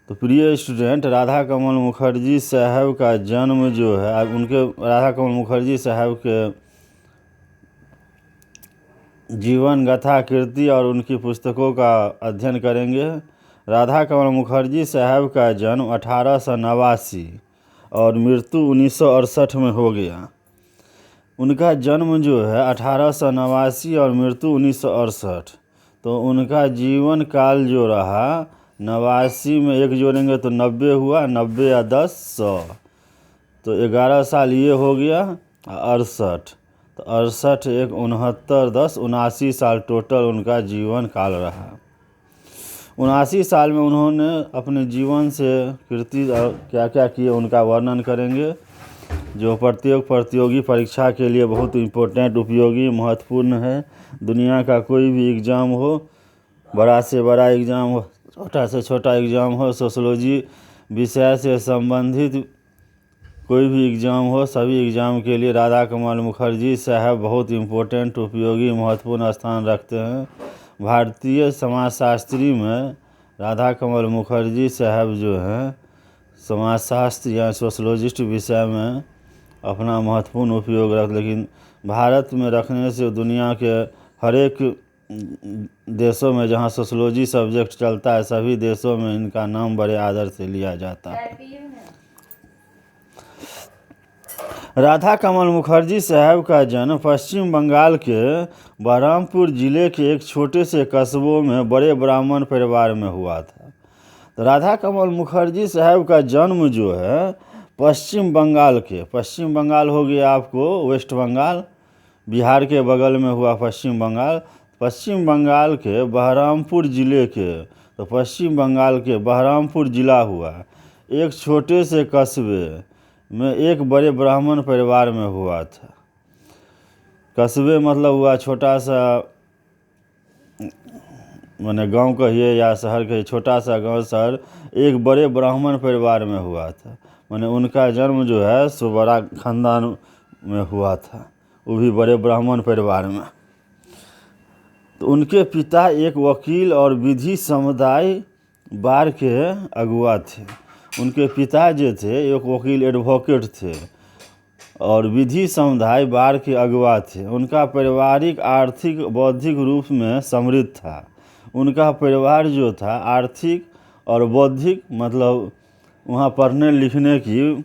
तो प्रिय स्टूडेंट, राधा कमल मुखर्जी साहब का जन्म जो है, उनके राधा कमल मुखर्जी साहब के जीवन गाथा, कृति और उनकी पुस्तकों का अध्ययन करेंगे। राधा कमल मुखर्जी साहब का जन्म 1889 और मृत्यु 1968 में हो गया। उनका जन्म जो है 1889 और मृत्यु 1968, तो उनका जीवन काल जो रहा 89 में 1 जोड़ेंगे तो 90 हुआ, 90 या 10 100, तो 11 साल ये हो गया। 68 तो 68 1 69 10 79 साल टोटल उनका जीवन काल रहा। 79 साल में उन्होंने अपने जीवन से कृति और क्या क्या किए उनका वर्णन करेंगे, जो प्रत्येक प्रतियोगी परीक्षा के लिए बहुत इम्पोर्टेंट, उपयोगी, महत्वपूर्ण है। दुनिया का कोई भी एग्ज़ाम हो, बड़ा से बड़ा एग्ज़ाम हो, छोटा से छोटा एग्ज़ाम हो, सोशलॉजी विषय से संबंधित कोई भी एग्ज़ाम हो, सभी एग्ज़ाम के लिए राधा कमल मुखर्जी साहब बहुत इम्पोर्टेंट, उपयोगी, महत्वपूर्ण स्थान रखते हैं। भारतीय समाजशास्त्री में राधा कमल मुखर्जी साहब जो हैं समाजशास्त्र या सोशलॉजिस्ट विषय में अपना महत्वपूर्ण उपयोग लेकिन भारत में रखने से दुनिया के हर एक देशों में जहां सोशलॉजी सब्जेक्ट चलता है, सभी देशों में इनका नाम बड़े आदर से लिया जाता है। राधा कमल मुखर्जी साहब का जन्म पश्चिम बंगाल के बहरामपुर जिले के एक छोटे से कस्बों में बड़े ब्राह्मण परिवार में हुआ था। तो राधा कमल मुखर्जी साहब का जन्म जो है पश्चिम बंगाल हो गया आपको वेस्ट बंगाल, बिहार के बगल में हुआ पश्चिम बंगाल के बहरामपुर ज़िले के, तो पश्चिम बंगाल के बहरामपुर ज़िला हुआ। एक छोटे से कस्बे में एक बड़े ब्राह्मण परिवार में हुआ था। कस्बे मतलब हुआ छोटा सा, माने गांव कहिए या शहर कहिए, छोटा सा गांव शहर, एक बड़े ब्राह्मण परिवार में हुआ था। माने उनका जन्म जो है सो बड़ा खानदान में हुआ था, वो भी बड़े ब्राह्मण परिवार में। तो उनके पिता एक वकील और विधि समुदाय बार के अगुआ थे। उनके पिता जो थे एक वकील, एडवोकेट थे और विधि समुदाय बार के अगुआ थे। उनका पारिवारिक, आर्थिक, बौद्धिक रूप में समृद्ध था। उनका परिवार जो था आर्थिक और बौद्धिक, मतलब वहाँ पढ़ने लिखने की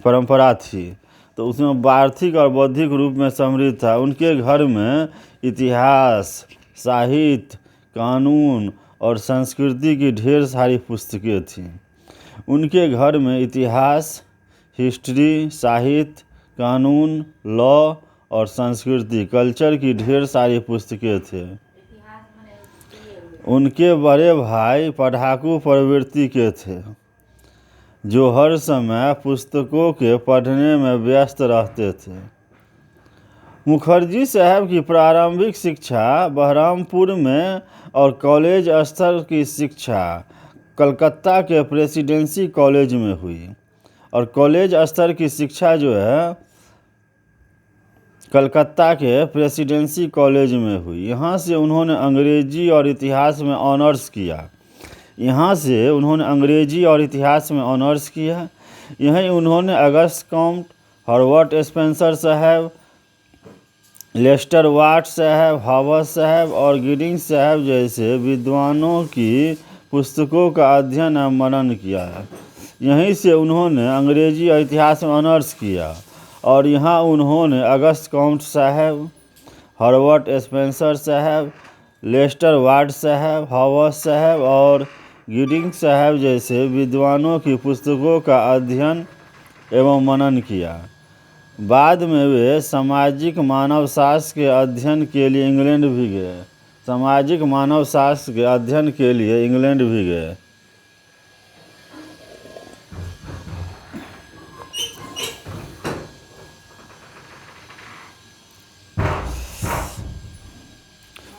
परंपरा थी, तो उसमें आर्थिक और बौद्धिक रूप में समृद्ध था। उनके घर में इतिहास, साहित्य, कानून और संस्कृति की ढेर सारी पुस्तकें थीं। उनके घर में इतिहास, हिस्ट्री, साहित्य, कानून, लॉ और संस्कृति, कल्चर की ढेर सारी पुस्तकें थे। उनके बड़े भाई पढ़ाकू प्रवृत्ति के थे, जो हर समय पुस्तकों के पढ़ने में व्यस्त रहते थे। मुखर्जी साहब की प्रारंभिक शिक्षा बहरामपुर में और कॉलेज स्तर की शिक्षा कलकत्ता के प्रेसिडेंसी कॉलेज में हुई। और कॉलेज स्तर की शिक्षा जो है कलकत्ता के प्रेसिडेंसी कॉलेज में हुई। यहाँ से उन्होंने अंग्रेजी और इतिहास में ऑनर्स किया। यहीं उन्होंने अगस्त कॉम्ट, हॉवर्ड स्पेंसर साहब, लेस्टर वाट साहब, हावर्ड साहब और गिडिंग साहब जैसे विद्वानों की पुस्तकों का अध्ययन और मनन किया है। यहीं से उन्होंने अंग्रेजी और इतिहास में ऑनर्स किया और यहाँ उन्होंने अगस्त कॉम्ट साहब, हॉवर्ड स्पेंसर साहब, लेस्टर वाट साहब, हावर्ड साहब और गिडिंग साहब जैसे विद्वानों की पुस्तकों का अध्ययन एवं मनन किया। बाद में वे सामाजिक मानवशास्त्र के अध्ययन के लिए इंग्लैंड भी गए।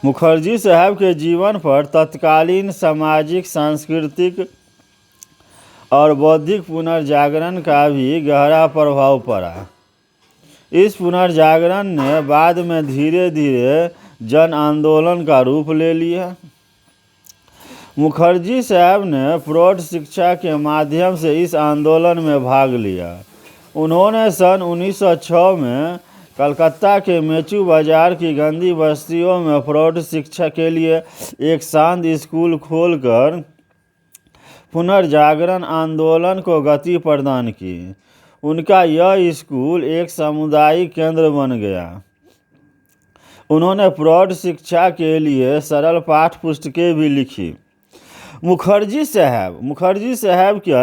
मुखर्जी साहब के जीवन पर तत्कालीन सामाजिक, सांस्कृतिक और बौद्धिक पुनर्जागरण का भी गहरा प्रभाव पड़ा। इस पुनर्जागरण ने बाद में धीरे धीरे जन आंदोलन का रूप ले लिया। मुखर्जी साहब ने प्रौढ़ शिक्षा के माध्यम से इस आंदोलन में भाग लिया। उन्होंने सन 1906 में कलकत्ता के मेचू बाजार की गंदी बस्तियों में प्रौढ़ शिक्षा के लिए एक शांत स्कूल खोलकर पुनर्जागरण आंदोलन को गति प्रदान की। उनका यह स्कूल एक सामुदायिक केंद्र बन गया। उन्होंने प्रौढ़ शिक्षा के लिए सरल पाठ पुस्तकें भी लिखी। मुखर्जी साहब की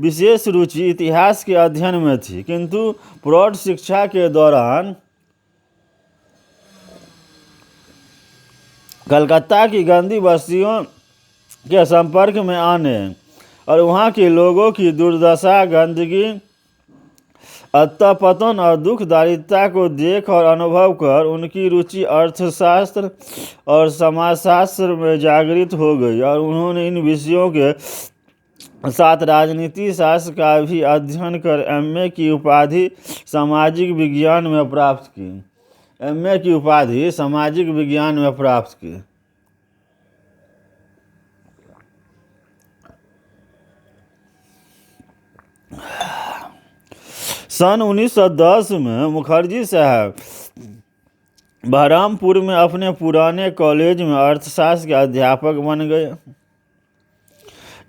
विशेष रुचि इतिहास के अध्ययन में थी, किंतु प्रौढ़ शिक्षा के दौरान कलकत्ता की गंदी बस्तियों के संपर्क में आने और वहाँ के लोगों की दुर्दशा, गंदगी, अधःपतन और दुख दारिद्रता को देख और अनुभव कर उनकी रुचि अर्थशास्त्र और समाजशास्त्र में जागृत हो गई और उन्होंने इन विषयों के साथ राजनीति शास्त्र का भी अध्ययन कर एमए की उपाधि सामाजिक विज्ञान में प्राप्त की। सन 1910 में मुखर्जी साहब बहरामपुर में अपने पुराने कॉलेज में अर्थशास्त्र के अध्यापक बन गए।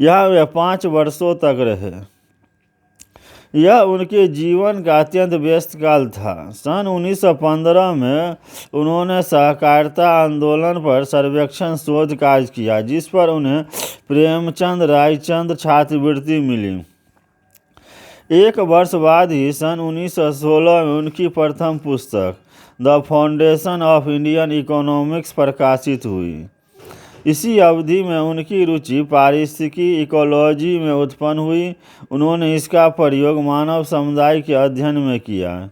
यहाँ वे 5 वर्षों तक रहे। यह उनके जीवन का अत्यंत व्यस्त काल था। सन 1915 में उन्होंने सहकारिता आंदोलन पर सर्वेक्षण शोध कार्य किया, जिस पर उन्हें प्रेमचंद रायचंद छात्रवृत्ति मिली। 1 वर्ष बाद ही सन 1916 में उनकी प्रथम पुस्तक the foundation of Indian economics प्रकाशित हुई। इसी अवधि में उनकी रुचि पारिस्थितिकी इकोलॉजी में उत्पन्न हुई। उन्होंने इसका प्रयोग मानव समुदाय के अध्ययन में किया।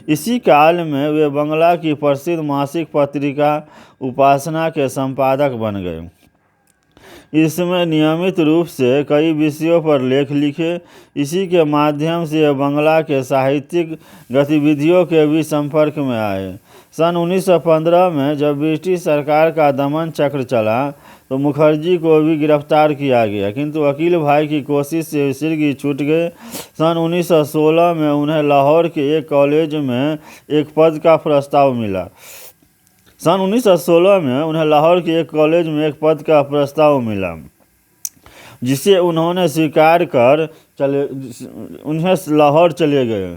इसी काल में वे बंगला की प्रसिद्ध मासिक पत्रिका उपासना के संपादक बन गए। इसमें नियमित रूप से कई विषयों पर लेख लिखे। इसी के माध्यम से बंगला के साहित्यिक गतिविधियों के भी संपर्क में आए। सन 1915 में जब ब्रिटिश सरकार का दमन चक्र चला तो मुखर्जी को भी गिरफ्तार किया गया, किंतु वकील भाई की कोशिश से सिरगी छूट गए। सन 1916 में उन्हें लाहौर के एक कॉलेज में एक पद का प्रस्ताव मिला। जिसे उन्होंने स्वीकार कर लाहौर चले गए।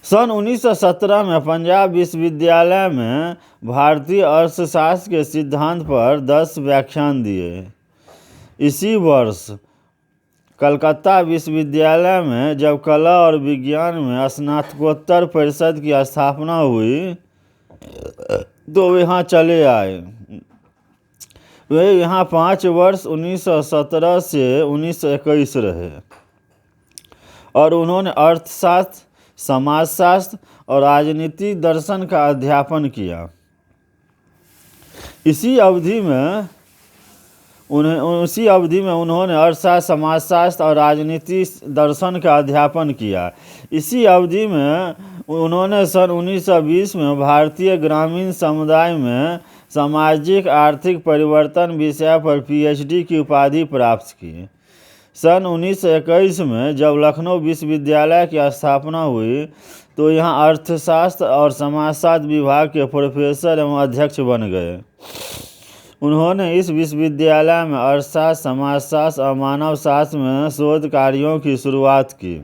सन 1917 में पंजाब विश्वविद्यालय में भारतीय अर्थशास्त्र के सिद्धांत पर 10 व्याख्यान दिए। इसी वर्ष कलकत्ता विश्वविद्यालय में जब कला और विज्ञान में स्नातकोत्तर परिषद की स्थापना हुई तो वे यहाँ चले आए। वे यहाँ 5 वर्ष 1917 से 1921 रहे और उन्होंने अर्थशास्त्र, समाजशास्त्र और राजनीति दर्शन का अध्यापन किया। इसी अवधि में उन्होंने अर्थशास्त्र, समाजशास्त्र और राजनीति दर्शन का अध्यापन किया। इसी अवधि में उन्होंने सन 1920 में भारतीय ग्रामीण समुदाय में सामाजिक आर्थिक परिवर्तन विषय पर पीएचडी की उपाधि प्राप्त की। सन 1921 में जब लखनऊ विश्वविद्यालय की स्थापना हुई तो यहाँ अर्थशास्त्र और समाजशास्त्र विभाग के प्रोफेसर एवं अध्यक्ष बन गए। उन्होंने इस विश्वविद्यालय में अर्थशास्त्र, समाजशास्त्र और मानव शास्त्र में शोध कार्यों की शुरुआत की।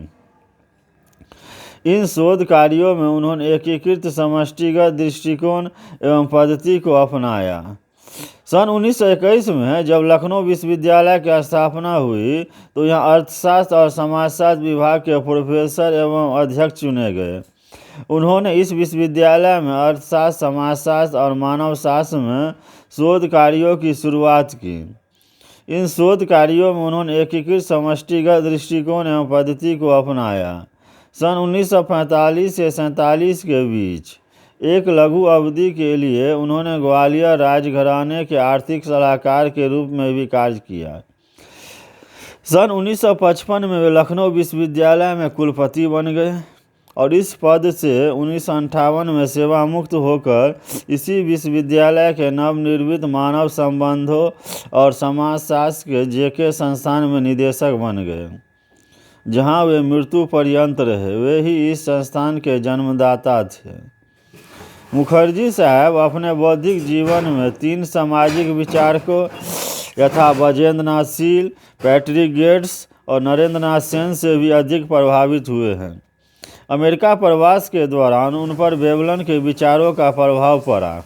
इन शोध कार्यों में उन्होंने एकीकृत समष्टिगत दृष्टिकोण एवं पद्धति को अपनाया। सन 1921 में जब लखनऊ विश्वविद्यालय की स्थापना हुई तो यहाँ अर्थशास्त्र और समाजशास्त्र विभाग के प्रोफेसर एवं अध्यक्ष चुने गए। उन्होंने इस विश्वविद्यालय में अर्थशास्त्र, समाजशास्त्र और मानव शास्त्र में शोध कार्यों की शुरुआत की। इन शोध कार्यों में उन्होंने एकीकृत समष्टिगत दृष्टिकोण एवं पद्धति को अपनाया। सन 1945 से 47 के बीच एक लघु अवधि के लिए उन्होंने ग्वालियर राजघराने के आर्थिक सलाहकार के रूप में भी कार्य किया। सन 1955 में वे लखनऊ विश्वविद्यालय में कुलपति बन गए और इस पद से 1958 में सेवा मुक्त होकर इसी विश्वविद्यालय के नवनिर्मित मानव संबंधों और समाजशास्त्र के जेके संस्थान में निदेशक बन गए, जहां वे मृत्यु पर्यंत रहे। वे ही इस संस्थान के जन्मदाता थे। मुखर्जी साहब अपने बौद्धिक जीवन में 3 सामाजिक विचारकों यथा ब्रजेंद्र नाथ शील, पैट्रिक गेट्स और नरेंद्र नाथ सेन से भी अधिक प्रभावित हुए हैं। अमेरिका प्रवास के दौरान उन पर बेबलन के विचारों का प्रभाव पड़ा।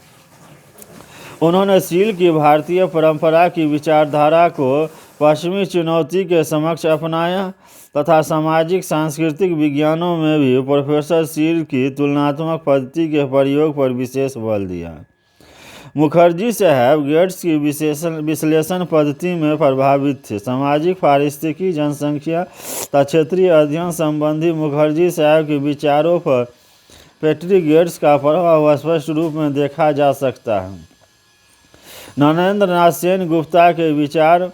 उन्होंने शील की भारतीय परंपरा की विचारधारा को पश्चिमी चुनौती के समक्ष अपनाया तथा सामाजिक सांस्कृतिक विज्ञानों में भी प्रोफेसर शील की तुलनात्मक पद्धति के प्रयोग पर विशेष बल दिया। मुखर्जी साहब गेट्स की विश्लेषण पद्धति में प्रभावित थे। सामाजिक पारिस्थितिकी, जनसंख्या तथा क्षेत्रीय अध्ययन संबंधी मुखर्जी साहब के विचारों पर पैट्रिक गेट्स का प्रभाव स्पष्ट रूप में देखा जा सकता है। नरेंद्र नाथ सेन गुप्ता के विचार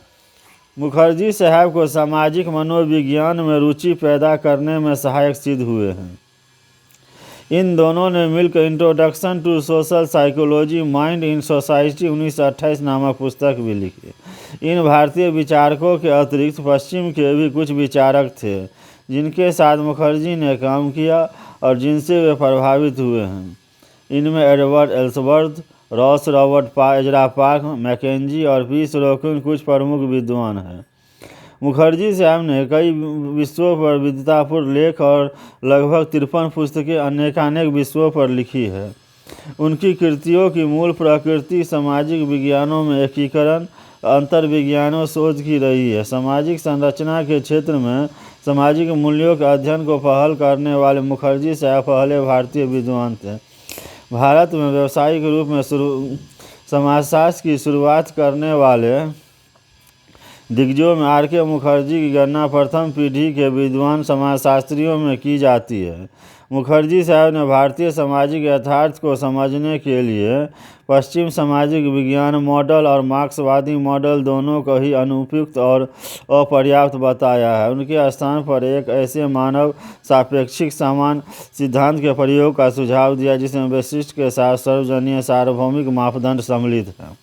मुखर्जी साहब को सामाजिक मनोविज्ञान में रुचि पैदा करने में सहायक सिद्ध हुए हैं। इन दोनों ने मिलकर introduction to social psychology, mind in society 1928 नामक पुस्तक भी लिखी। इन भारतीय विचारकों के अतिरिक्त पश्चिम के भी कुछ विचारक थे जिनके साथ मुखर्जी ने काम किया और जिनसे वे प्रभावित हुए हैं। इनमें Edward Ellsworth, Ross Robert, Ezra Park, McKenzie और पी सरोकिन कुछ प्रमुख विद्वान हैं। मुखर्जी साहब ने कई विषयों पर विद्वतापूर्ण लेख और लगभग 53 पुस्तकें अनेकानेक विषयों पर लिखी है। उनकी कृतियों की मूल प्रकृति सामाजिक विज्ञानों में एकीकरण, अंतर्विज्ञानों शोध की रही है। सामाजिक संरचना के क्षेत्र में सामाजिक मूल्यों के अध्ययन को पहल करने वाले मुखर्जी साहब पहले भारतीय विद्वान थे। भारत में व्यावसायिक रूप में समाजशास्त्र की शुरुआत करने वाले दिग्गजों में आर.के. मुखर्जी की गणना प्रथम पीढ़ी के विद्वान समाजशास्त्रियों में की जाती है। मुखर्जी साहब ने भारतीय सामाजिक यथार्थ को समझने के लिए पश्चिम सामाजिक विज्ञान मॉडल और मार्क्सवादी मॉडल दोनों को ही अनुपयुक्त और अपर्याप्त बताया है। उनके स्थान पर एक ऐसे मानव सापेक्षिक समान सिद्धांत के प्रयोग का सुझाव दिया जिसमें वैशिष्ट के साथ सर्वजनीय सार्वभौमिक मापदंड सम्मिलित हैं।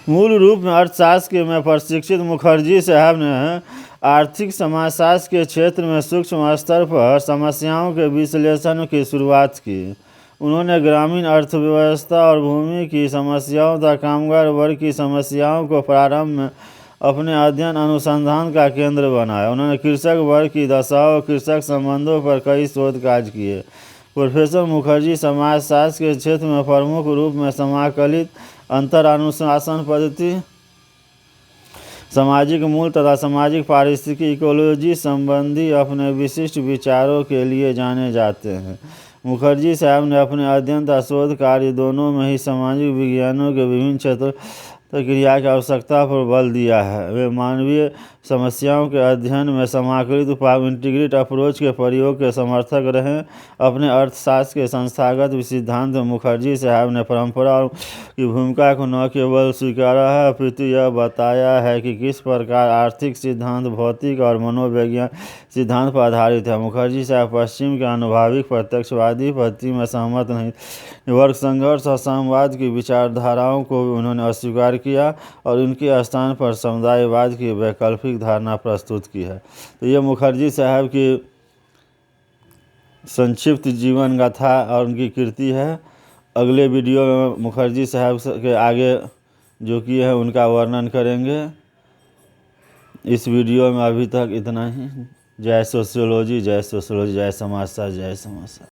मूल रूप में अर्थशास्त्र में प्रशिक्षित मुखर्जी साहब ने आर्थिक समाजशास्त्र के क्षेत्र में सूक्ष्म स्तर पर समस्याओं के विश्लेषण की शुरुआत की। उन्होंने ग्रामीण अर्थव्यवस्था और भूमि की समस्याओं तथा कामगार वर्ग की समस्याओं को प्रारंभ में अपने अध्ययन अनुसंधान का केंद्र बनाया। उन्होंने कृषक वर्ग की दशा और कृषक संबंधों पर कई शोध कार्य किए। प्रोफेसर मुखर्जी समाजशास्त्र के क्षेत्र में प्रमुख रूप में समाकलित अंतर अनुशासन पद्धति, सामाजिक मूल तथा सामाजिक पारिस्थितिकी इकोलॉजी संबंधी अपने विशिष्ट विचारों के लिए जाने जाते हैं। मुखर्जी साहब ने अपने अध्ययन तथा शोध कार्य दोनों में ही सामाजिक विज्ञानों के विभिन्न क्षेत्रों क्रिया की आवश्यकता पर बल दिया है। वे मानवीय समस्याओं के अध्ययन में समाकलित इंटीग्रेट अप्रोच के प्रयोग के समर्थक रहे। अपने अर्थशास्त्र के संस्थागत सिद्धांत में मुखर्जी साहब ने परंपरा की भूमिका को न केवल स्वीकारा है अपितु यह बताया है कि किस प्रकार आर्थिक सिद्धांत भौतिक और मनोवैज्ञानिक सिद्धांत पर आधारित है। मुखर्जी साहब पश्चिम के अनुभाविक प्रत्यक्षवादी पद्धति में सहमत नहीं। वर्ग संघर्ष और साम्यवाद की विचारधाराओं को उन्होंने अस्वीकार किया और उनके स्थान पर समुदायवाद की वैकल्पिक धारणा प्रस्तुत की है। तो ये मुखर्जी साहब की संक्षिप्त जीवन गाथा और उनकी कृति है। अगले वीडियो में मुखर्जी साहब के आगे जो किए हैं उनका वर्णन करेंगे। इस वीडियो में अभी तक इतना ही। जय सोशियोलॉजी, जय सोशियोलॉजी, जय समाजशास्त्र, जय समाजशास्त्र।